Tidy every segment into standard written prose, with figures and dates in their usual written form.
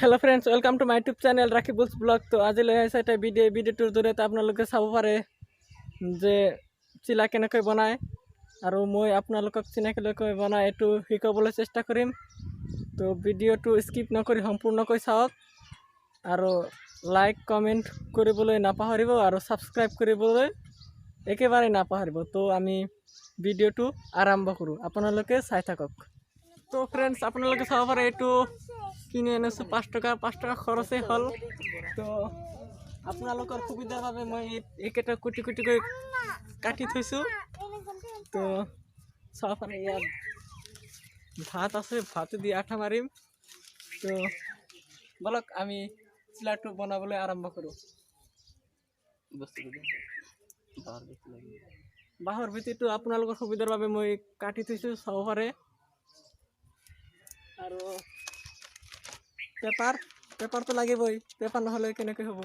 Hello friends welcome to my YouTube channel Rakibul's blog. तो आज ले आइसा এটা ভিডিওটোৰ জৰিয়তে আপোনালোকে চাব পাৰে যে চিলা কেনেকৈ বনায় আৰু মই আপোনালোকক চিনাকিলৈকৈ বনাই এটো শিকাবলৈ চেষ্টা কৰিম। তো ভিডিওটো স্কিপ নকৰি সম্পূৰ্ণকৈ চাওক আৰু লাইক কমেন্ট কৰিবলৈ নাপাহৰিব আৰু সাবস্ক্ৰাইব কৰিবলৈ একেবাৰে নাপাহৰিব। তো আমি ভিডিওটো আৰম্ভ কৰো, আপোনালোকে চাই থাকক। তো फ्रेंड्स আপোনালোকে চাব পাৰে এটো কিনে আনিছো 5 টাকা খৰচে হল। তো আপোনালোকৰ সুবিধাৰ বাবে মই একেটা কুটি কুটি কৰি কাটি থৈছো। তো চাব পাৰে ইয়াত ভাত আছে, ভাত দি আঠা মাৰিম। তো বলক আমি চিলাটো বনাবলৈ আৰম্ভ কৰো। বাহৰ ভিতৰটো আপোনালোকৰ সুবিধাৰ বাবে মই কাটি থৈছো, চাব পাৰে। আৰু পেপাৰ তো লাগিবই, পেপার নহলে কেনেকৈ হ'ব।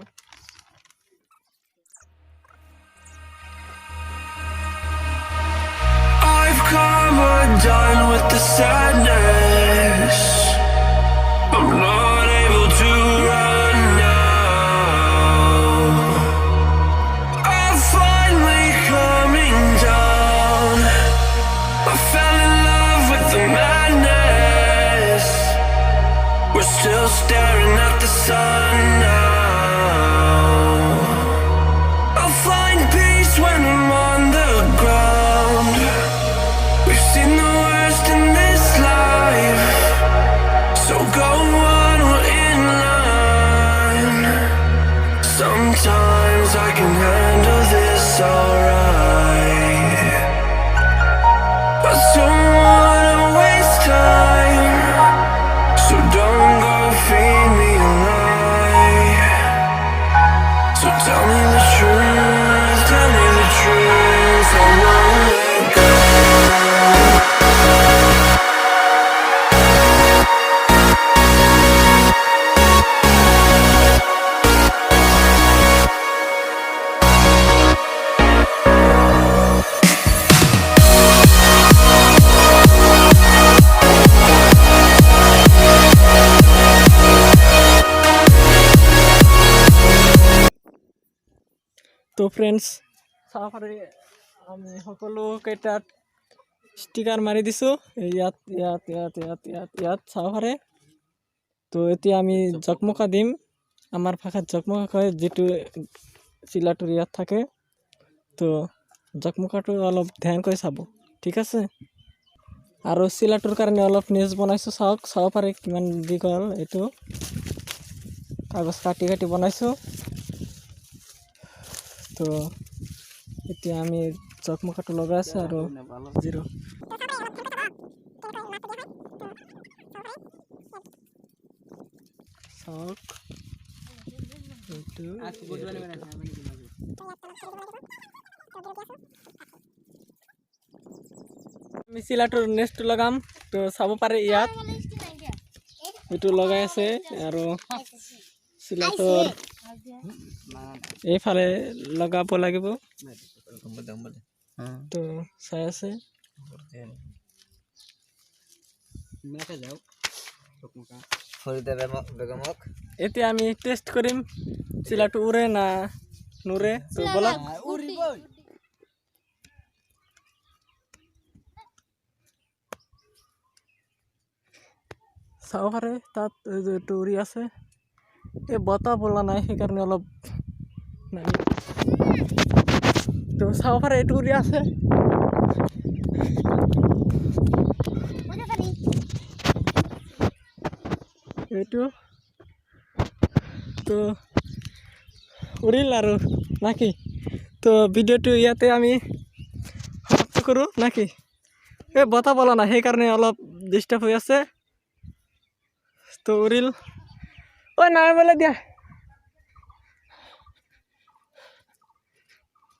I've come undone with the sadness. I'm not able to run now. I'm finally coming down. I fell in love with the madness. We're still staring at the sun now. I'll find peace when I'm on the ground. We've seen the worst in this life, so go on, we're in line. Sometimes I can handle this alright. I don't wanna waste time, so don't go feed me a lie. So tell me the truth, tell me the truth, I won't let go. তো friends চাব পাৰে আমি সকলো কেইটাত sticker মাৰি দিছো, ইয়াত ইয়াত ইয়াত ইয়াত ইয়াত ইয়াত চাব পাৰে। তো এতিয়া আমি জকমকা দিম, আমাৰ ভাষাত জকমকা কয়, যেটো চিলাটোৰ ইয়াত থাকে। তো জকমকাটো অলপ ধ্যান কৰি চাব, ঠিক আছে। আৰু চিলাটোৰ কাৰণে অলপ নেজ বনাইছো, চাব পাৰে কিমান দীঘল। এইটো কাগজ কাটি কাটি বনাইছো। তো এতিয়া আমি জকমকাটো লগাই আছে আৰু জিৰো চাওক। আমি চিলাটোৰ নেক্সটটো লগাম। তো চাব পাৰে ইয়াত এইটো লগাই আছে আৰু চিলাটোৰ এইফালে লগাব লাগিব। তো চাই আছে। এতিয়া আমি টেষ্ট কৰিম চিলাটো উৰে না নুৰে। তো বলক চাব পাৰে তাত এইটো উৰি আছে। এই বতাহ বলা নাই সেইকাৰণে অলপ নামি। তো চাব পাৰে এইটো উৰি আছে। এইটো তো উৰিল আৰু নাকি। তো ভিডিওটো ইয়াতে আমি সমাপ্ত কৰোঁ নাকি। এই বতাহ বলা নাই সেইকাৰণে অলপ ডিষ্টাৰ্ব হৈ আছে। তো উৰিল, ঐ নামিবলৈ দিয়া।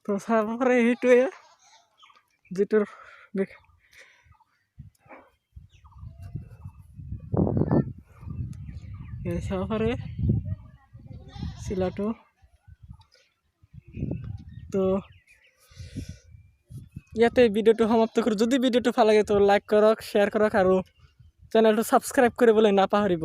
তো চাব পাৰে সেইটোৱে যিটোৰ চাব পাৰে চিলাটো। তো ইয়াতে ভিডিওটো সমাপ্ত কৰোঁ। যদি ভিডিওটো ভাল লাগে তো লাইক কৰক, শ্বেয়াৰ কৰক আৰু চেনেলটো সাবস্ক্ৰাইব কৰিবলৈ নাপাহৰিব।